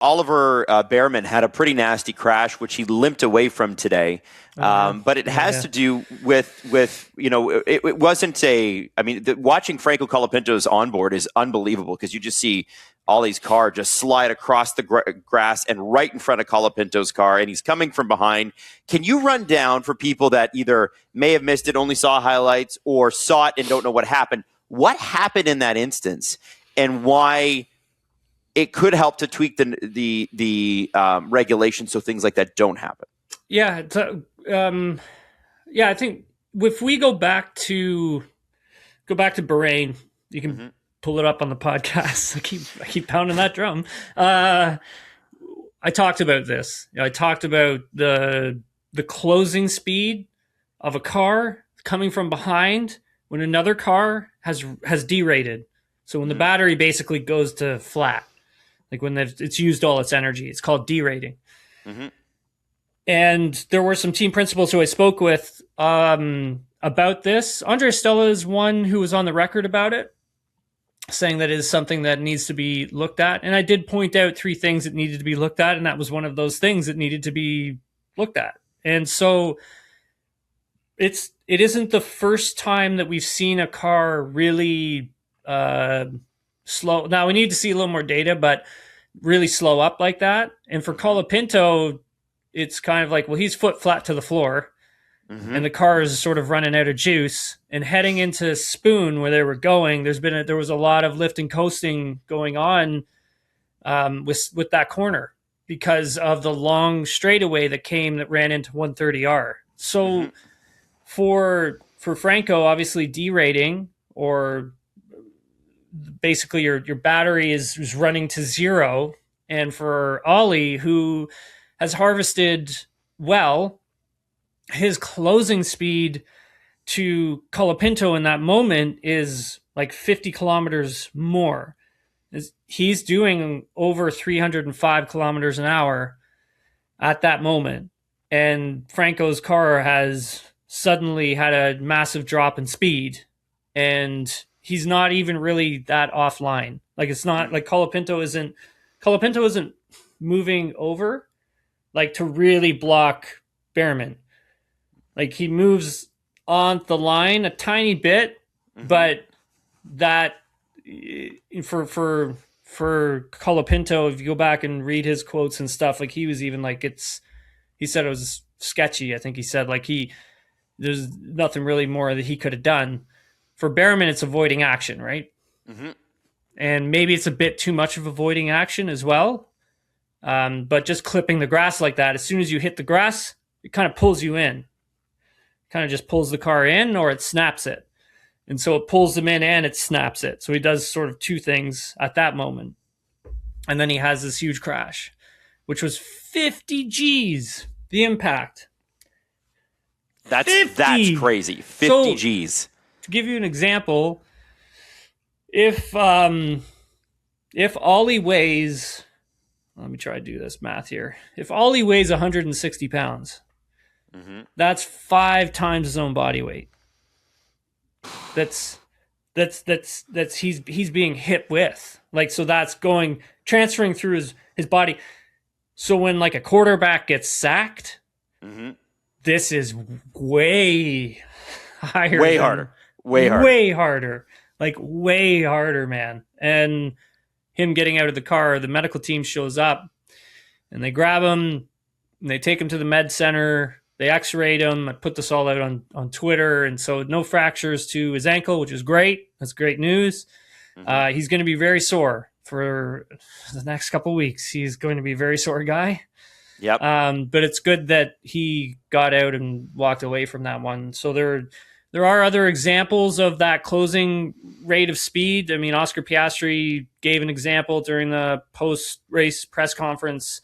Oliver Bearman had a pretty nasty crash, which he limped away from today. But it has to do with it wasn't watching Franco Colapinto's onboard is unbelievable because you just see Ollie's car just slide across the grass and right in front of Colapinto's car, and he's coming from behind. Can you run down for people that either may have missed it, only saw highlights, or saw it and don't know what happened? What happened in that instance, and why it could help to tweak the regulations so things like that don't happen? Yeah, I think if we go back to Bahrain, you can pull it up on the podcast. I keep pounding that drum. I talked about this. I talked about the closing speed of a car coming from behind when another car has derated. So when the battery basically goes to flat, like when it's used all its energy, it's called derating. Mm-hmm. And there were some team principals who I spoke with about this. Andre Stella is one who was on the record about it, saying that it is something that needs to be looked at. And I did point out 3 things that needed to be looked at, and that was one of those things that needed to be looked at. And so it isn't the first time that we've seen a car really slow. Now we need to see a little more data, but really slow up like that. And for Colapinto, it's kind of like, well, he's foot flat to the floor, and the car is sort of running out of juice and heading into Spoon where they were going. There was a lot of lift and coasting going on with that corner because of the long straightaway that ran into 130R. So for Franco, obviously derating, or basically your battery is running to zero. And for Ollie, who has harvested well, his closing speed to Colapinto in that moment is like 50 kilometers more. He's doing over 305 kilometers an hour at that moment. And Franco's car has suddenly had a massive drop in speed, and he's not even really that offline. Like, it's not like Colapinto isn't moving over like to really block Bearman. Like, he moves on the line a tiny bit, but that for Colapinto, if you go back and read his quotes and stuff, like, he was even like, he said it was sketchy. I think he said like there's nothing really more that he could have done. For Bearman, it's avoiding action, right? Mm-hmm. And maybe it's a bit too much of avoiding action as well. But just clipping the grass like that, as soon as you hit the grass, it kind of pulls you in. Kind of just pulls the car in, or it snaps it. And so it pulls them in and it snaps it. So he does sort of 2 things at that moment. And then he has this huge crash, which was 50 G's, the impact. That's crazy. 50 so, G's. To give you an example, if Ollie weighs, let me try to do this math here. If Ollie weighs 160 pounds, that's 5 times his own body weight. That's he's being hit with. Like, so that's transferring through his body. So when like a quarterback gets sacked, this is way higher. Way harder. Like, way harder, man. And him getting out of the car, the medical team shows up and they grab him and they take him to the med center. They x-rayed him. I put this all out on Twitter. And so no fractures to his ankle, which is great. That's great news. He's going to be very sore for the next couple of weeks. He's going to be a very sore guy. Yep. But it's good that he got out and walked away from that one. So there are other examples of that closing rate of speed. I mean, Oscar Piastri gave an example during the post-race press conference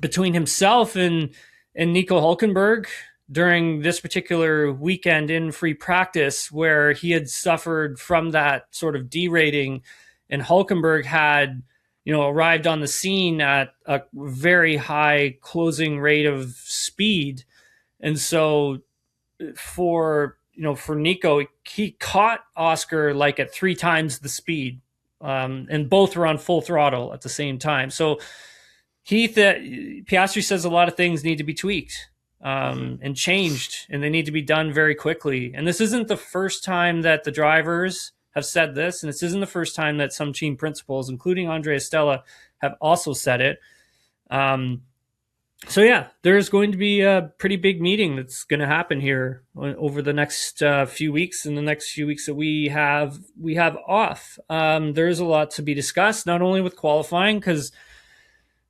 between himself and Nico Hülkenberg during this particular weekend in free practice, where he had suffered from that sort of derating, and Hülkenberg had, arrived on the scene at a very high closing rate of speed. And so for Nico, he caught Oscar like at 3 times the speed and both are on full throttle at the same time. So Piastri says a lot of things need to be tweaked and changed, and they need to be done very quickly. And this isn't the first time that the drivers have said this, and this isn't the first time that some team principals, including Andrea Stella, have also said it. So yeah, there's going to be a pretty big meeting that's going to happen here over the next few weeks, and the next few weeks that we have off. There's a lot to be discussed, not only with qualifying, because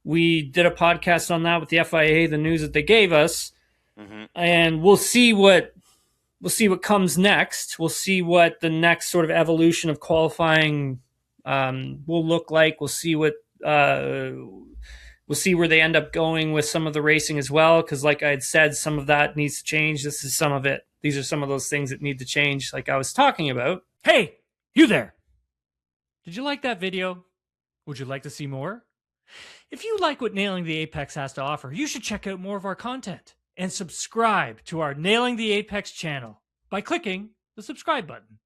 we did a podcast on that with the FIA, the news that they gave us, and we'll see what comes next. We'll see what the next sort of evolution of qualifying will look like. We'll see what we'll see where they end up going with some of the racing as well, because like I had said, some of that needs to change. This is some of it. These are some of those things that need to change, like I was talking about. Hey, you there! Did you like that video? Would you like to see more? If you like what Nailing the Apex has to offer, you should check out more of our content and subscribe to our Nailing the Apex channel by clicking the subscribe button.